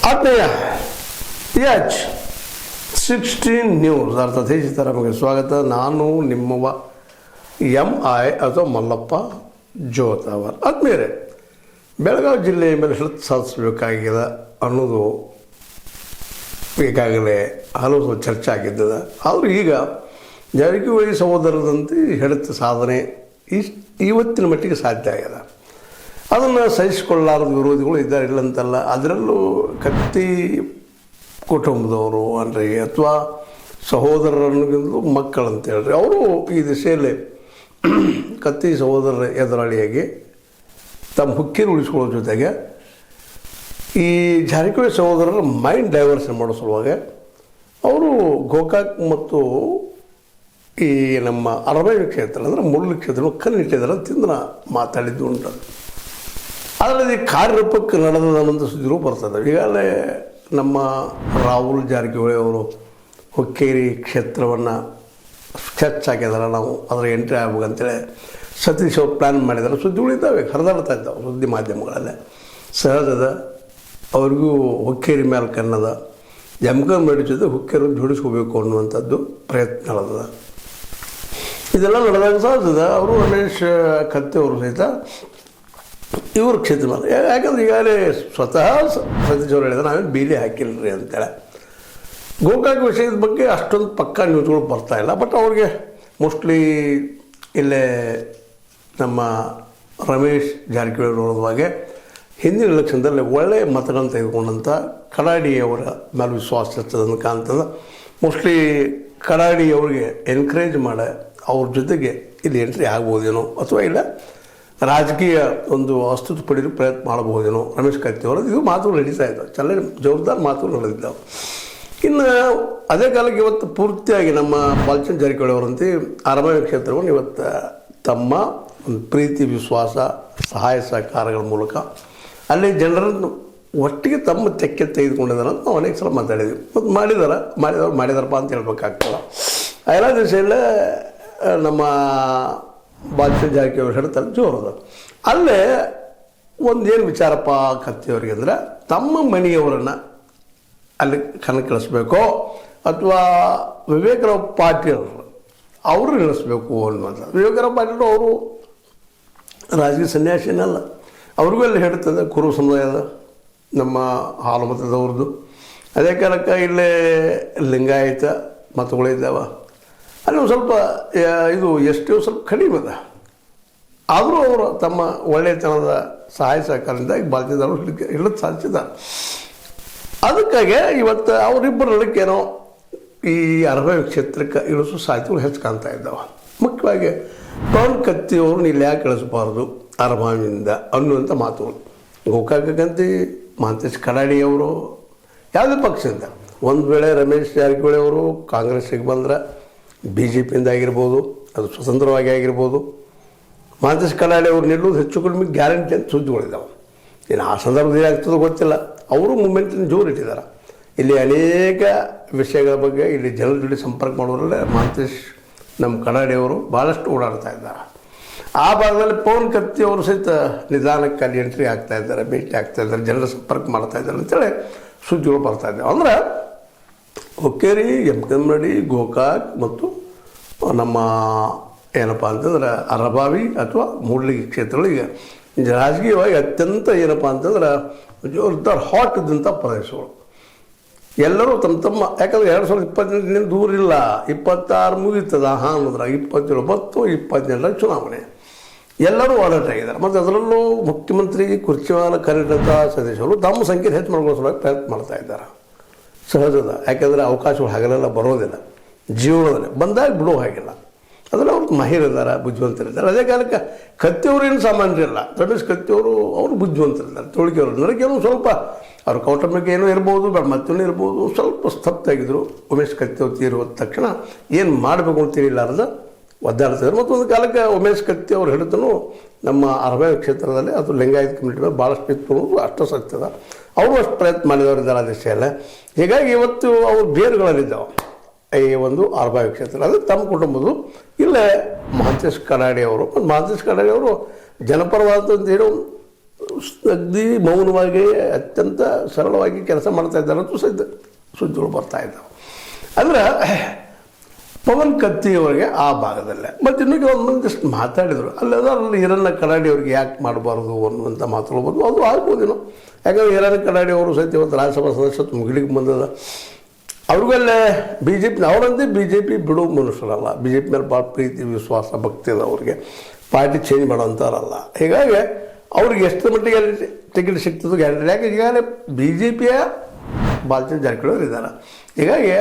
ಆತ್ಮೀಯ H16 news ಅರ್ಥಾತ್ ತಮಗೆ ಸ್ವಾಗತ. ನಾನು ನಿಮ್ಮವ MI ಅಥವಾ ಮಲ್ಲಪ್ಪ ಜೋತಾವರ್. ಆತ್ಮೀಯರೇ, ಬೆಳಗಾವಿ ಜಿಲ್ಲೆಯ ಮೇಲೆ ಹಿಡಿದು ಸಾಧಿಸಬೇಕಾಗಿದೆ ಅನ್ನೋದು ಈಗಾಗಲೇ ಹಲವು ಚರ್ಚೆ ಆಗಿದ್ದದ. ಆದರೂ ಈಗ ಜಾರಕಿಹೊಳಿ ಸಹೋದರದಂತೆ ಹಿಡಿತ ಸಾಧನೆ ಇವತ್ತಿನ ಮಟ್ಟಿಗೆ ಸಾಧ್ಯ ಆಗಿದೆ. ಅದನ್ನು ಸಹಿಸಿಕೊಳ್ಳಾರದ ವಿರೋಧಿಗಳು ಇದ್ದಾರೆ, ಇಲ್ಲಂತಲ್ಲ. ಅದರಲ್ಲೂ ಕತ್ತಿ ಕುಟುಂಬದವರು ಅನ್ರಿ ಅಥವಾ ಸಹೋದರರಿಗಿಂತಲೂ ಮಕ್ಕಳಂತ ಹೇಳ್ರಿ, ಅವರು ಈ ದಿಶೆಯಲ್ಲಿ ಕತ್ತಿ ಸಹೋದರರ ಎದುರಾಳಿಯಾಗಿ ತಮ್ಮ ಹುಕ್ಕಿನ ಉಳಿಸ್ಕೊಳ್ಳೋ ಜೊತೆಗೆ ಈ ಜಾರಕಿಹೊಳಿ ಸಹೋದರರ ಮೈಂಡ್ ಡೈವರ್ಷನ್ ಮಾಡೋ ಸಲುವಾಗಿ ಅವರು ಗೋಕಾಕ್ ಮತ್ತು ಈ ನಮ್ಮ ಅರಮನೆ ಕ್ಷೇತ್ರ ಅಂದರೆ ಮುಳ್ಳು ಕ್ಷೇತ್ರ ಕಣ್ಣಿಟ್ಟಿದ್ದಾರೆ ತಿಂದು ಮಾತಾಡಿದ್ದು ಉಂಟು. ಅದರಲ್ಲಿ ಕಾರ್ಯರೂಪಕ್ಕೆ ನಡೆದದಂತ ಸುದ್ದಿಗಳು ಬರ್ತದೆ. ಈಗಾಗಲೇ ನಮ್ಮ ರಾಹುಲ್ ಜಾರಕಿಹೊಳಿ ಅವರು ಹುಕ್ಕೇರಿ ಕ್ಷೇತ್ರವನ್ನು ಸ್ಕೆಚ್ ಹಾಕಿದಾರೆ, ನಾವು ಅದರ ಎಂಟ್ರಿ ಆಗ್ಬೇಕಂತೇಳಿ ಸತೀಶ್ ಅವರು ಪ್ಲ್ಯಾನ್ ಮಾಡಿದ್ದಾರೆ. ಸುದ್ದಿಗಳು ಇದ್ದಾವೆ, ಹರಿದಾಡ್ತಾ ಇದ್ದಾವೆ ಸುದ್ದಿ ಮಾಧ್ಯಮಗಳಲ್ಲೇ. ಸಹಜದ ಅವ್ರಿಗೂ ಹುಕ್ಕೇರಿ ಮೇಲೆ ಕನ್ನದ ಜಮಖಂಡಿ ಜೊತೆ ಹುಕ್ಕೇರಿ ಜೋಡಿಸ್ಕೋಬೇಕು ಅನ್ನುವಂಥದ್ದು ಪ್ರಯತ್ನ ನಡೆದ. ಇದೆಲ್ಲ ನಡೆದಾಗ ಸಹಜದ ಅವರು ರಮೇಶ್ ಕತ್ತಿ ಅವರು ಸಹಿತ ಇವ್ರ ಕ್ಷೇತ್ರ ಮೇಲೆ, ಯಾಕಂದ್ರೆ ಈಗಾಗಲೇ ಸ್ವತಃ ಸತೀಶ್ ಅವರು ಹೇಳಿದ್ರೆ ನಾವೇನು ಬೀಲಿ ಹಾಕಿಲ್ಲರಿ ಅಂತೇಳಿ. ಗೋಕಾಕ್ ವಿಷಯದ ಬಗ್ಗೆ ಅಷ್ಟೊಂದು ಪಕ್ಕಾ ನ್ಯೂಸ್ಗಳು ಬರ್ತಾಯಿಲ್ಲ. ಬಟ್ ಅವ್ರಿಗೆ ಮೋಸ್ಟ್ಲಿ ಇಲ್ಲೇ ನಮ್ಮ ರಮೇಶ್ ಜಾರಕಿಹೊಳಿ ನೋಡಿದವಾಗೆ ಹಿಂದಿನ ಎಲೆಕ್ಷನ್ದಲ್ಲಿ ಒಳ್ಳೆಯ ಮತಗಳನ್ನು ತೆಗೆದುಕೊಂಡಂಥ ಕಡಾಡಿಯವರ ಮೇಲೆ ವಿಶ್ವಾಸ ಹೆಚ್ಚದನ್ನು ಕಾಣ್ತದೆ. ಮೋಸ್ಟ್ಲಿ ಕಡಾಡಿಯವ್ರಿಗೆ ಎನ್ಕರೇಜ್ ಮಾಡಿ ಅವ್ರ ಜೊತೆಗೆ ಇಲ್ಲಿ ಎಂಟ್ರಿ ಆಗ್ಬೋದೇನೋ, ಅಥವಾ ಇಲ್ಲ ರಾಜಕೀಯ ಒಂದು ಅಸ್ತಿತ್ವ ಪಡೆಯಲು ಪ್ರಯತ್ನ ಮಾಡಬಹುದೇನೋ ರಮೇಶ್ ಕತ್ತಿ ಅವರು. ಇದು ಮಾತುಗಳು ನಡೀತಾ ಇದ್ದಾವೆ, ಚಲ ಜವಾಬ್ದಾರಿ ಮಾತುಗಳು ನಡೆದಿದ್ದಾವೆ. ಇನ್ನು ಅದೇ ಕಾಲಕ್ಕೆ ಇವತ್ತು ಪೂರ್ತಿಯಾಗಿ ನಮ್ಮ ಬಾಲಚಂದ್ರ ಜಾರಕಿಹೊಳಿ ಅವರಂತೆ ಅರಮನೆ ಕ್ಷೇತ್ರವನ್ನು ಇವತ್ತು ತಮ್ಮ ಒಂದು ಪ್ರೀತಿ ವಿಶ್ವಾಸ ಸಹಾಯ ಸಹಕಾರಗಳ ಮೂಲಕ ಅಲ್ಲಿ ಜನರನ್ನು ಒಟ್ಟಿಗೆ ತಮ್ಮ ತೆಕ್ಕೆ ತೆಗೆದುಕೊಂಡಿದ್ದಾರೆ ಅಂತ ನಾವು ಅನೇಕ ಸಲ ಮಾತಾಡಿದ್ವಿ. ಮತ್ತು ಮಾಡಿದಾರಪ್ಪ ಅಂತ ಹೇಳ್ಬೇಕಾಗ್ತದೆ. ಎಲ್ಲ ದಿವಸದಲ್ಲೇ ನಮ್ಮ ಬಾಲಚಂದ್ರ ಜಾರಕಿಹೊಳಿ ಹೇಳ್ತಾರೆ ಜೋರದ. ಅಲ್ಲೇ ಒಂದೇನು ವಿಚಾರಪ್ಪ ಕತ್ತಿಯವರಿಗೆ ಅಂದರೆ, ತಮ್ಮ ಮನೆಯವರನ್ನು ಅಲ್ಲಿ ಕಣಕ್ಕಿಳಿಸ್ಬೇಕೋ ಅಥವಾ ವಿವೇಕರಾವ್ ಪಾಟೀಲ್ ಅವರು ಇಳಿಸ್ಬೇಕು ಅನ್ನುವಂಥದ್ದು. ವಿವೇಕರಾವ್ ಪಾಟೀಲ್ ಅವರು ರಾಜಕೀಯ ಸನ್ಯಾಸಿನಲ್ಲ, ಅವ್ರಿಗೂ ಅಲ್ಲಿ ಹೇಳ್ತದೆ ಕುರು ಸಮುದಾಯದ ನಮ್ಮ ಹಾಲು ಮತದವ್ರದ್ದು. ಅದೇ ಕಾಲಕ್ಕೆ ಇಲ್ಲೇ ಲಿಂಗಾಯತ ಮತಗಳಿದ್ದಾವೆ, ಅಲ್ಲಿ ಒಂದು ಸ್ವಲ್ಪ ಇದು ಎಷ್ಟು ಸ್ವಲ್ಪ ಕಡಿಮೆ ಅದ. ಆದರೂ ಅವರು ತಮ್ಮ ಒಳ್ಳೆಯತನದ ಸಹಾಯ ಸಹಕಾರದಿಂದ ಈಗ ಬಾಲ್ಯದವರು ಹಿಡಿದು ಸಾಧಿಸಿದ್ದಾರೆ. ಅದಕ್ಕಾಗಿ ಇವತ್ತು ಅವರಿಬ್ಬರ ನಡಕ್ಕೇನೋ ಈ ಅರಮನೆ ಕ್ಷೇತ್ರಕ್ಕೆ ಇಳಿಸೋ ಸಾಧ್ಯತೆಗಳು ಹೆಚ್ಚು ಕಾಣ್ತಾ ಇದ್ದಾವೆ. ಮುಖ್ಯವಾಗಿ ಪವನ್ ಕತ್ತಿಯವರು ಇಲ್ಲಿ ಯಾಕೆ ಇಳಿಸಬಾರ್ದು ಅರಮನೆಯಿಂದ ಅನ್ನುವಂಥ ಮಾತುಗಳು. ಗೋಕಾಕಂತಿ ಮಹಂತೇಶ್ ಕಡಾಡಿಯವರು ಯಾವುದೇ ಪಕ್ಷದಿಂದ, ಒಂದು ವೇಳೆ ರಮೇಶ್ ಜಾರಕಿಹೊಳಿ ಅವರು ಕಾಂಗ್ರೆಸ್ಸಿಗೆ ಬಂದರೆ BJPಯಿಂದ ಆಗಿರ್ಬೋದು, ಅದು ಸ್ವತಂತ್ರವಾಗಿ ಆಗಿರ್ಬೋದು, ಮಹಂತೇಶ್ ಕಡಾಡಿ ಅವರು ನಿಲ್ಲೋದು ಹೆಚ್ಚು ಕಡಿಮೆ ಗ್ಯಾರಂಟಿ ಅಂತ ಸುದ್ದಿಗಳಿದ್ದಾವೆ. ಇನ್ನು ಆ ಸಂದರ್ಭದಲ್ಲಿ ಆಗ್ತದೋ ಗೊತ್ತಿಲ್ಲ. ಅವರು ಮೂಮೆಂಟನ್ನು ಜೋರು ಇಟ್ಟಿದ್ದಾರೆ. ಇಲ್ಲಿ ಅನೇಕ ವಿಷಯಗಳ ಬಗ್ಗೆ ಇಲ್ಲಿ ಜನರ ಜೊತೆ ಸಂಪರ್ಕ ಮಾಡೋದ್ರಲ್ಲೇ ಮಹಂತೇಶ್ ನಮ್ಮ ಕಡಾಡಿಯವರು ಭಾಳಷ್ಟು ಓಡಾಡ್ತಾ ಇದ್ದಾರೆ. ಆ ಭಾಗದಲ್ಲಿ ಪವನ್ ಕತ್ತಿ ಅವರು ಸಹಿತ ನಿಧಾನಕ್ಕೆ ಅಲ್ಲಿ ಎಂಟ್ರಿ ಆಗ್ತಾ ಇದ್ದಾರೆ, ಭೇಟಿ ಆಗ್ತಾ ಇದ್ದಾರೆ, ಜನರ ಸಂಪರ್ಕ ಮಾಡ್ತಾ ಇದ್ದಾರೆ ಅಂತೇಳಿ ಸುದ್ದಿಗಳು ಬರ್ತಾ ಇದ್ದಾವೆ. ಅಂದ್ರೆ ಹುಕ್ಕೇರಿ, ಜಮಖಂಡಿ, ಗೋಕಾಕ್ ಮತ್ತು ನಮ್ಮ ಏನಪ್ಪ ಅಂತಂದ್ರೆ ಅರಬಾವಿ ಅಥವಾ ಮೂಡ್ಲಿಗಿ ಕ್ಷೇತ್ರಗಳಿಗೆ ರಾಜಕೀಯವಾಗಿ ಅತ್ಯಂತ ಏನಪ್ಪ ಅಂತಂದ್ರೆ ಜೋರ್ದಾರ್ ಹಾಟ್ ಇದ್ದಂಥ ಪ್ರದೇಶಗಳು. ಎಲ್ಲರೂ ತಮ್ಮ ಯಾಕಂದ್ರೆ 2028 ದೂರ ಇಲ್ಲ, 26 ಮುಗೀತದ ಅನ್ನೋದ್ರಾಗ 27 ಬತ್ತು 28 ಚುನಾವಣೆ ಎಲ್ಲರೂ ಓಡಾಟ ಆಗಿದ್ದಾರೆ. ಮತ್ತು ಅದರಲ್ಲೂ ಮುಖ್ಯಮಂತ್ರಿ ಕುರ್ಚಿ ಮೇಲೆ ಕರೆದಂಥ ಸದಸ್ಯರು ತಮ್ಮ ಸಂಖ್ಯೆ ಹೆಚ್ಚು ಮಾಡ್ಕೊಳ್ಳೋ ಸಲುವಾಗಿ ಪ್ರಯತ್ನ ಮಾಡ್ತಾ ಇದ್ದಾರೆ. ಸಹಜದ, ಯಾಕೆಂದರೆ ಅವಕಾಶಗಳು ಹಾಗೆಲ್ಲ ಬರೋದಿಲ್ಲ ಜೀವನದಲ್ಲಿ, ಬಂದಾಗ ಬಿಡೋ ಹಾಗಿಲ್ಲ. ಅದರಲ್ಲಿ ಅವ್ರು ಮಾಹಿರಿದ್ದಾರೆ, ಬುದ್ಧಿವಂತರಿದ್ದಾರೆ. ಅದೇ ಕಾಲಕ್ಕೆ ಕತ್ತಿಯವ್ರೇನು ಸಾಮಾನ್ಯರಿಲ್ಲ. ರಮೇಶ್ ಕತ್ತಿಯವರು ಅವರು ಬುದ್ಧಿವಂತರಿದ್ದಾರೆ, ತೋಳಿಕೆಯವರು. ನನಗೇನು ಸ್ವಲ್ಪ ಅವ್ರ ಕೌಟುಂಬಿಕ ಏನೋ ಇರ್ಬೋದು, ಮತ್ತೊಂದು ಇರ್ಬೋದು, ಸ್ವಲ್ಪ ಸ್ತಬ್ಧಾಗಿದ್ದರು. ಉಮೇಶ್ ಕತ್ತಿಯವ್ರು ತೀರುವ ತಕ್ಷಣ ಏನು ಮಾಡಬೇಕು ಅಂತ ತಿಳಿಲಾರ್ದ ಒದ್ದಾಡ್ತಿದ್ರು. ಮತ್ತೊಂದು ಕಾಲಕ್ಕೆ ಉಮೇಶ್ ಕತ್ತಿ ಅವ್ರು ಹಿಡಿತನು ನಮ್ಮ ಅರಮನೆ ಕ್ಷೇತ್ರದಲ್ಲಿ ಅದು ಲಿಂಗಾಯತ ಕಮ್ಯುನಿಟಿ ಮೇಲೆ ಭಾಳಷ್ಟು ಇತ್ತು ಅನ್ನೋದು ಅಷ್ಟು ಸತ್ಯದ. ಅವರು ಅಷ್ಟು ಪ್ರಯತ್ನ ಮಾಡಿದವರಿದ್ದಾರೆ ಆ ದಿಶೆಯಲ್ಲೇ. ಹೀಗಾಗಿ ಇವತ್ತು ಅವ್ರ ಬೇರುಗಳಲ್ಲಿದ್ದಾವೆ ಈ ಒಂದು ಅರಮನೆ ಕ್ಷೇತ್ರ. ಅದು ತಮ್ಮ ಕುಟುಂಬದ್ದು. ಇಲ್ಲೇ ಮಹಂತೇಶ್ ಕಡಾಡಿ ಅವರು ಜನಪರವಾದಂಥ ಹೇಳೋ ಅಗ್ದಿ ಮೌನವಾಗಿ ಅತ್ಯಂತ ಸರಳವಾಗಿ ಕೆಲಸ ಮಾಡ್ತಾ ಇದ್ದಾರೆ ಅಂತ ಸುದ್ದಿಗಳು ಬರ್ತಾ ಇದ್ದಾವೆ. ಅಂದ್ರೆ ಪವನ್ ಕತ್ತಿಯವರಿಗೆ ಆ ಭಾಗದಲ್ಲೇ ಮತ್ತು ಇನ್ನೂ ಒಂದೊಂದಿಷ್ಟು ಮಾತಾಡಿದರು ಅಲ್ಲಿ ಹಿರಣ್ಣ ಕಡಾಡಿ ಅವ್ರಿಗೆ ಯಾಕೆ ಮಾಡಬಾರ್ದು ಅನ್ನುವಂಥ ಮಾತಾಡ್ಬೋದು. ಅದು ಆಗ್ಬೋದೇನೋ, ಯಾಕಂದರೆ ಹಿರಣ್ಣ ಕಡಾಡಿ ಅವರು ಸಹಿತ ಇವತ್ತು ರಾಜ್ಯಸಭಾ ಸದಸ್ಯತ್ವ ಮುಗಿಲಿಕ್ಕೆ ಬಂದದ. ಅವ್ರಿಗಲ್ಲೇ ಅವರಂತೆ ಬಿ ಜೆ ಪಿ ಬಿಡೋ ಮನುಷ್ಯರಲ್ಲ, ಬಿ ಜೆ ಪಿ ಮೇಲೆ ಭಾಳ ಪ್ರೀತಿ ವಿಶ್ವಾಸ ಭಕ್ತಿ ಅದ ಅವ್ರಿಗೆ, ಪಾರ್ಟಿ ಚೇಂಜ್ ಮಾಡೋಂಥವ್ರಲ್ಲ. ಹೀಗಾಗಿ ಅವ್ರಿಗೆ ಎಷ್ಟು ಮಟ್ಟಿಗೆ ಟಿಕೆಟ್ ಸಿಗ್ತದೆ ಗ್ಯಾರಂಟಿ. ಯಾಕೆ ಈಗಾಗಲೇ ಬಿ ಜೆ ಪಿಯ ಬಾಲಚಂದ್ರ ಜಾರಕಿಹೊಳಿ ಇದ್ದಾರೆ. ಹೀಗಾಗಿ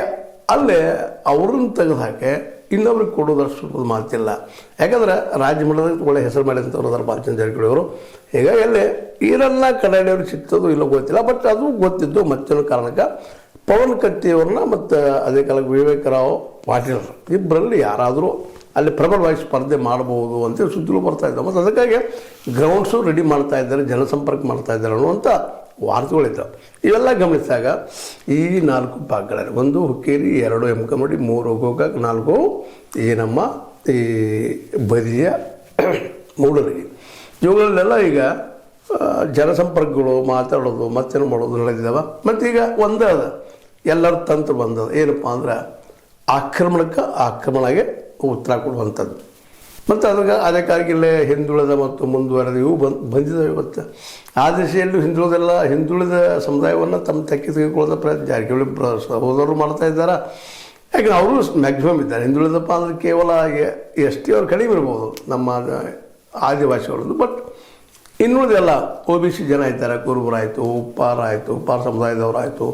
ಅಲ್ಲೇ ಅವ್ರನ್ನ ತೆಗೆದು ಹಾಕಿ ಇನ್ನೊಬ್ರಿಗೆ ಕೊಡೋದಷ್ಟು ಮಾತಿಲ್ಲ. ಯಾಕಂದ್ರೆ ರಾಜ್ಯ ಮಟ್ಟದಲ್ಲಿ ಒಳ್ಳೆ ಹೆಸರು ಮಾಡಿದಂಥವ್ರು ಅದಾರ ಬಾಲಚಂದ್ರ ಜಾರಕಿಹೊಳಿ ಅವರು. ಹೀಗಾಗಿ ಅಲ್ಲೇ ಈರನ್ನ ಕನ್ನಡಿಯವ್ರಿಗೆ ಸಿಗ್ತದೋ ಇಲ್ಲೋ ಗೊತ್ತಿಲ್ಲ, ಬಟ್ ಅದು ಗೊತ್ತಿದ್ದು ಮತ್ತೊಂದು ಕಾರಣಕ್ಕೆ ಪವನ್ ಕತ್ತಿಯವ್ರನ್ನ ಮತ್ತು ಅದೇ ಕಾಲಕ್ಕೆ ವಿವೇಕರಾವ್ ಪಾಟೀಲ್ ಇಬ್ಬರಲ್ಲಿ ಯಾರಾದರೂ ಅಲ್ಲಿ ಪ್ರಬಲವಾಗಿ ಸ್ಪರ್ಧೆ ಮಾಡಬಹುದು ಅಂತೇಳಿ ಸುದ್ದಿಗಳು ಬರ್ತಾ ಇದ್ದಾವೆ. ಮತ್ತು ಅದಕ್ಕಾಗಿ ಗ್ರೌಂಡ್ಸು ರೆಡಿ ಮಾಡ್ತಾ ಇದ್ದಾರೆ, ಜನಸಂಪರ್ಕ ಮಾಡ್ತಾ ಇದ್ದಾರೆ ಅನ್ನುವಂಥ ವಾರ್ತೆಗಳಿದ್ದಾವೆ. ಇವೆಲ್ಲ ಗಮನಿಸಿದಾಗ ಈ 4 ಭಾಗಗಳಲ್ಲಿ 1 ಹುಕ್ಕೇರಿ, 2 ಎಮ್ಕಮಡಿ, 3 ಗೋಕಾಕ್, 4 ಈ ನಮ್ಮ ಈ ಬದಿಯ ಮೂಡಲಗಿ, ಇವುಗಳಲ್ಲೆಲ್ಲ ಈಗ ಜನಸಂಪರ್ಕಗಳು ಮಾತಾಡೋದು ಮತ್ತೇನು ಮಾಡೋದು ನಡೆದಿದ್ದಾವೆ. ಮತ್ತೀಗ ಒಂದೇ ಅದ ಎಲ್ಲರ ತಂತ್ರ ಬಂದದ, ಏನಪ್ಪ ಅಂದ್ರೆ ಆಕ್ರಮಣಕ್ಕೆ ಆಕ್ರಮಣಗೆ ಉತ್ತರ ಕೊಡುವಂಥದ್ದು. ಮತ್ತು ಅದೇ ಕಾಲಕ್ಕಿಲ್ಲೇ ಹಿಂದುಳಿದ ಮತ್ತು ಮುಂದುವರೆದ ಇವು ಬಂದಿದ್ದಾವೆ. ಇವತ್ತು ಆ ದಿಶೆಯಲ್ಲೂ ಹಿಂದುಳಿದ ಸಮುದಾಯವನ್ನು ತಮ್ಮ ತೆಕ್ಕೆ ತೆಗೆದುಕೊಳ್ಳೋದ ಪ್ರಯತ್ನ ಜಾರಕಿಹೊಳಿ ಸಹೋದರರು ಮಾಡ್ತಾ ಇದ್ದಾರೆ. ಯಾಕಂದ್ರೆ ಅವರು ಮ್ಯಾಕ್ಸಿಮಮ್ ಇದ್ದಾರೆ. ಹಿಂದುಳಿದಪ್ಪ ಅಂದರೆ ಕೇವಲ ಎಸ್ ಟಿ ಅವ್ರು ಕಡಿಮೆ ಇರ್ಬೋದು ನಮ್ಮ ಆದಿವಾಸಿಗಳದ್ದು, ಬಟ್ ಇನ್ನುಳಿದೆಲ್ಲ ಒ ಬಿ ಸಿ ಜನ ಇದ್ದಾರೆ. ಕುರುಬರಾಯಿತು, ಉಪ್ಪಾರ ಸಮುದಾಯದವರಾಯಿತು,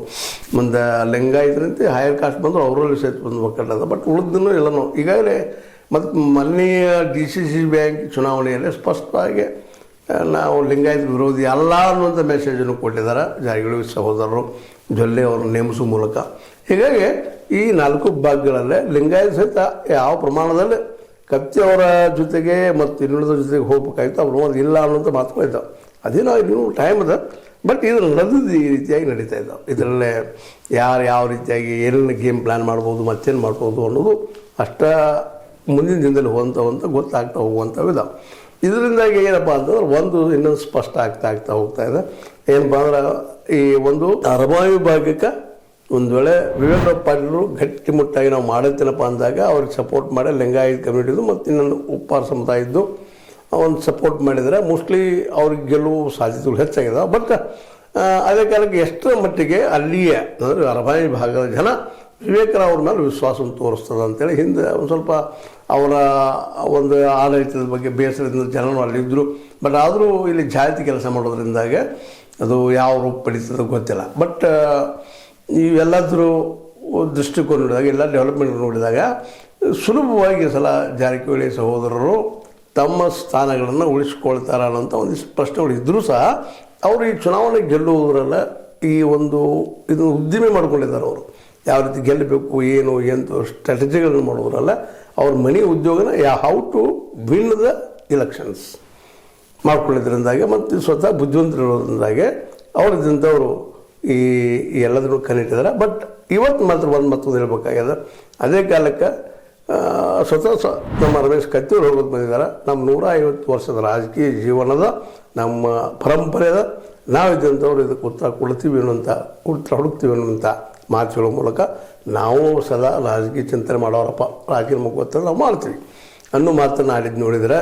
ಮುಂದೆ ಲಿಂಗಾಯತರಂತೆ ಹೈಯರ್ ಕಾಸ್ಟ್ ಬಂದರು, ಅವರಲ್ಲಿ ಸಹಿತ ಬಂದು ಒಕ್ಕಟ್ಟದ. ಬಟ್ ಉಳಿದನ್ನು ಎಲ್ಲನೂ ಈಗಾಗಲೇ ಮತ್ತು ಮೊನ್ನೆಯ DCC ಬ್ಯಾಂಕ್ ಚುನಾವಣೆಯಲ್ಲಿ ಸ್ಪಷ್ಟವಾಗಿ ನಾವು ಲಿಂಗಾಯತ ವಿರೋಧಿ ಅಲ್ಲ ಅನ್ನುವಂಥ ಮೆಸೇಜನ್ನು ಕೊಟ್ಟಿದ್ದಾರೆ ಜಾರಕಿಹೊಳಿ ಸಹೋದರರು ಜೊಲ್ಲೆ ಅವರನ್ನು ನೇಮಿಸುವ ಮೂಲಕ. ಹೀಗಾಗಿ ಈ 4 ಭಾಗಗಳಲ್ಲೇ ಲಿಂಗಾಯತ ಸಹಿತ ಯಾವ ಪ್ರಮಾಣದಲ್ಲಿ ಕತ್ತಿಯವರ ಜೊತೆಗೆ ಮತ್ತು ಇನ್ನುಳಿದ ಜೊತೆಗೆ ಹೋಗ್ಬೇಕಾಗಿತ್ತು ಅವ್ರು ಇಲ್ಲ ಅನ್ನೋಂಥ ಮಾತುಗಳಿದ್ದಾವೆ. ಅದೇನೋ ಇನ್ನೂ ಟೈಮ್ ಅದ, ಬಟ್ ಇದು ನಡೆದು ಈ ರೀತಿಯಾಗಿ ನಡೀತಾ ಇದ್ದಾವೆ. ಇದರಲ್ಲೇ ಯಾರು ಯಾವ ರೀತಿಯಾಗಿ ಏನೇನು ಗೇಮ್ ಪ್ಲ್ಯಾನ್ ಮಾಡ್ಬೋದು, ಮತ್ತೇನು ಮಾಡ್ಬೋದು ಅನ್ನೋದು ಅಷ್ಟ ಮುಂದಿನ ದಿನದಲ್ಲಿ ಹೋಗುವಂಥ ಗೊತ್ತಾಗ್ತಾ ಹೋಗುವಂಥವು ಇದಾವೆ. ಇದರಿಂದಾಗಿ ಏನಪ್ಪ ಅಂತಂದ್ರೆ ಇನ್ನೊಂದು ಸ್ಪಷ್ಟ ಆಗ್ತಾ ಹೋಗ್ತಾ ಇದೆ. ಏನಪ್ಪ ಅಂದ್ರೆ ಈ ಒಂದು ಅರಬಾವಿ ಭಾಗಕ್ಕೆ ಒಂದು ವೇಳೆ ವಿವೇಕರಾವ್ ಪಾಟೀಲರು ಗಟ್ಟಿಮುಟ್ಟಾಗಿ ನಾವು ಮಾಡುತ್ತೇನಪ್ಪ ಅಂದಾಗ ಅವ್ರಿಗೆ ಸಪೋರ್ಟ್ ಮಾಡಿ ಲಿಂಗಾಯತ ಕಮ್ಯುನಿಟಿದು ಮತ್ತು ಇನ್ನೊಂದು ಉಪ್ಪಾರ ಸಮುದಾಯದ್ದು ಒಂದು ಸಪೋರ್ಟ್ ಮಾಡಿದರೆ ಮೋಸ್ಟ್ಲಿ ಅವ್ರಿಗೆ ಗೆಲ್ಲುವ ಸಾಧ್ಯತೆಗಳು ಹೆಚ್ಚಾಗಿದ್ದಾವೆ. ಬಟ್ ಅದೇ ಕಾಲಕ್ಕೆ ಎಷ್ಟರ ಮಟ್ಟಿಗೆ ಅಲ್ಲಿಯೇ ಅಂದರೆ ಅರಬಾವಿ ಭಾಗದ ಜನ ವಿವೇಕರಾವ್ ಅವ್ರ ಮೇಲೆ ವಿಶ್ವಾಸವನ್ನು ತೋರಿಸ್ತದೆ ಅಂತೇಳಿ ಹಿಂದೆ ಒಂದು ಸ್ವಲ್ಪ ಅವರ ಒಂದು ಆಡಳಿತದ ಬಗ್ಗೆ ಬೇಸರದಿಂದ ಜನರು ಅಲ್ಲಿದ್ದರು. ಬಟ್ ಆದರೂ ಇಲ್ಲಿ ಜಾತಿ ಕೆಲಸ ಮಾಡೋದ್ರಿಂದಾಗೆ ಅದು ಯಾವ ರೂಪ ಪಡೀತದೆ ಗೊತ್ತಿಲ್ಲ. ಬಟ್ ಇವೆಲ್ಲದರೂ ದೃಷ್ಟಿಕೋನ ನೋಡಿದಾಗ, ಎಲ್ಲ ಡೆವಲಪ್ಮೆಂಟ್ ನೋಡಿದಾಗ ಸುಲಭವಾಗಿ ಸಲ ಜಾರಕಿಹೊಳಿ ಸಹೋದರರು ತಮ್ಮ ಸ್ಥಾನಗಳನ್ನು ಉಳಿಸ್ಕೊಳ್ತಾರೆ ಅನ್ನೋಂಥ ಒಂದಿಷ್ಟು ಪ್ರಶ್ನೆಗಳು ಇದ್ದರೂ ಸಹ ಅವರು ಈ ಚುನಾವಣೆ ಗೆಲ್ಲುವುದರಲ್ಲ ಈ ಇದನ್ನು ಉದ್ದಿಮೆ ಮಾಡ್ಕೊಂಡಿದ್ದಾರೆ. ಅವರು ಯಾವ ರೀತಿ ಗೆಲ್ಲಬೇಕು ಏನು ಸ್ಟ್ರಾಟಜಿಗಳನ್ನು ಮಾಡೋದ್ರಲ್ಲ ಅವ್ರ ಮನೆ ಉದ್ಯೋಗನ how to win the elections ಮಾಡ್ಕೊಳ್ಳೋದ್ರಿಂದಾಗೆ ಮತ್ತು ಸ್ವತಃ ಬುದ್ಧಿವಂತರಿರೋದ್ರಿಂದಾಗೆ ಅವ್ರದ್ದಿಂದವರು ಈ ಎಲ್ಲದನ್ನು ಕಣ್ಣಿಟ್ಟಿದ್ದಾರೆ. ಬಟ್ ಇವತ್ತು ಮಾತ್ರ ಮತ್ತೊಂದು ಹೇಳ್ಬೇಕಾಗ್ಯದ. ಅದೇ ಕಾಲಕ್ಕೆ ಸ್ವತಃ ನಮ್ಮ ರಮೇಶ್ ಕತ್ತಿಯವರು ಹೋಗೋದು ಬಂದಿದ್ದಾರೆ. ನಮ್ಮ 150 ವರ್ಷದ ರಾಜಕೀಯ ಜೀವನದ ನಮ್ಮ ಪರಂಪರೆದ ನಾವಿದ್ದಂಥವ್ರು ಇದಕ್ಕೆ ಉತ್ತರ ಹುಡುಕ್ತೀವಿ ಅನ್ನುವಂಥ ಮಾತುಗಳ ಮೂಲಕ ನಾವು ಸದಾ ರಾಜಕೀಯ ಚಿಂತನೆ ಮಾಡೋರಪ್ಪ, ರಾಜಕೀಯ ಗೊತ್ತಲ್ಲ ನಾವು ಮಾಡ್ತೀವಿ ಅನ್ನೋ ಮಾತನ್ನು ಆಡಿದ್ದು ನೋಡಿದರೆ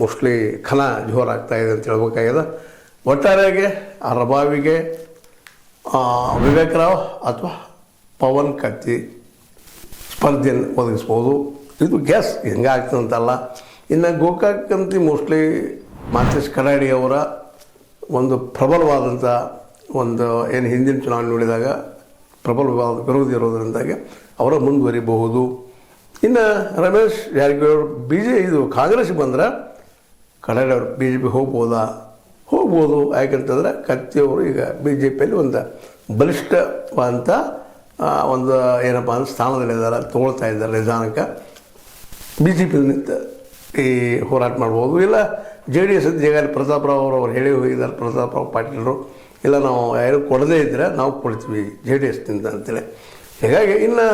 ಮೋಸ್ಟ್ಲಿ ಖನ ಜೋರಾಗ್ತಾಯಿದೆ ಅಂತ ಹೇಳ್ಬೇಕಾಗ್ಯದ. ಒಟ್ಟಾರೆಯಾಗಿ ಅರಬಾವಿಗೆ ವಿವೇಕರಾವ್ ಅಥವಾ ಪವನ್ ಕತ್ತಿ ಸ್ಪರ್ಧೆಯನ್ನು ಒದಗಿಸ್ಬೋದು. ಇದು ಗ್ಯಾಸ್ ಹೆಂಗೆ ಆಗ್ತದಂತಲ್ಲ. ಇನ್ನು ಗೋಕಾಕ್ ಅಂತ ಮೋಸ್ಟ್ಲಿ ಮಾತೇಶ್ ಕಡಾಡಿ ಅವರ ಒಂದು ಪ್ರಬಲವಾದಂಥ ಏನು ಹಿಂದಿನ ಚುನಾವಣೆ ನೋಡಿದಾಗ ಪ್ರಬಲವಾದ ವಿರೋಧಿ ಇರೋದರಿಂದಾಗಿ ಅವರ ಮುಂದುವರಿಬಹುದು. ಇನ್ನು ರಮೇಶ್ ಜಾರಕಿಹೊಳಿ ಇದು ಕಾಂಗ್ರೆಸ್ಗೆ ಬಂದರೆ ಕಡಾಡಿ ಅವರು BJP ಹೋಗ್ಬೋದು. ಯಾಕಂತಂದರೆ ಕತ್ತಿಯವರು ಈಗ BJPಯಲ್ಲಿ ಒಂದು ಬಲಿಷ್ಠವಾದಂಥ ಏನಪ್ಪ ಅಂದ್ರೆ ಸ್ಥಾನದಲ್ಲಿದ್ದಾರೆ, ತೊಗೊಳ್ತಾ ಇದ್ದಾರೆ. ನಿಧಾನಕ್ಕೆ BJP ಈ ಹೋರಾಟ ಮಾಡ್ಬೋದು. ಇಲ್ಲ JDS ಅಂತ ಈಗಾಗಲೇ ಪ್ರತಾಪರಾವ್ ಅವರು ಹೇಳಿ ಹೋಗಿದ್ದಾರೆ, ಪ್ರತಾಪರಾವ್ ಪಾಟೀಲರು, ಇಲ್ಲ ನಾವು ಯಾರು ಕೊಡದೇ ಇದ್ದರೆ ನಾವು ಕೊಡ್ತೀವಿ JDSನಿಂದ ಅಂತೇಳಿ. ಹೀಗಾಗಿ ಇನ್ನು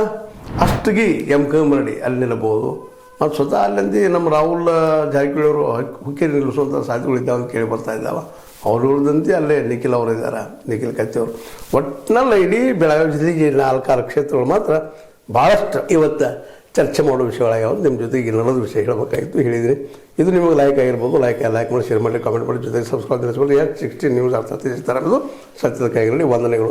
ಅಷ್ಟಿಗೆ ಎಮ್ಕಮರಡಿ ಅಲ್ಲಿ ನಿಲ್ಲಬಹುದು. ಮತ್ತು ಸ್ವತಃ ಅಲ್ಲಿಂದ ನಮ್ಮ ರಾಹುಲ್ ಜಾರಕಿಹೊಳಿ ಅವರು ಹುಕ್ಕೇರಿ ನಿಲ್ಲಿಸುವಂಥ ಸಾಧ್ಯತೆಗಳಿದ್ದಾವೆ ಅಂತ ಕೇಳಿ ಬರ್ತಾ ಇದ್ದಾವೆ. ಅವ್ರು ಉಳಿದಂತೆ ಅಲ್ಲೇ ನಿಖಿಲ್ ಅವರು ಇದ್ದಾರೆ, ನಿಖಿಲ್ ಕತ್ತಿ ಅವರು. ಒಟ್ಟಿನಲ್ಲಿ ಇಡೀ ಬೆಳಗಾವಿ ಜಿಲ್ಲೆಗೆ 4-6 ಕ್ಷೇತ್ರಗಳು ಮಾತ್ರ ಭಾಳಷ್ಟು ಇವತ್ತು ಚರ್ಚೆ ಮಾಡೋ ವಿಷಯಗಳಾಗ್ಯಾವ. ನಿಮ್ಮ ಜೊತೆಗೆ ಇನ್ನೊಂದು ವಿಷಯ ಹೇಳಬೇಕಾಗಿತ್ತು, ಹೇಳಿದ್ರಿ. ಇದು ನಿಮಗೆ ಲೈಕ್ ಆಗಿರ್ಬೋದು. ಲೈಕ್ ಮಾಡಿ, ಶೇರ್ ಮಾಡಿ, ಕಾಮೆಂಟ್ ಮಾಡಿ, ಜೊತೆಗೆ ಸಬ್ಸ್ಕ್ರೈಬ್ ಮಾಡಿಸ್ಕೊಂಡು. 16 ನ್ಯೂಸ್ ಅರ್ಥ ತಿಳಿಸ್ತಾರೆ ಅನ್ನೋದು ಸತ್ಯದ ಕೈಗಳಲ್ಲಿ ವಂದನೆಗಳು.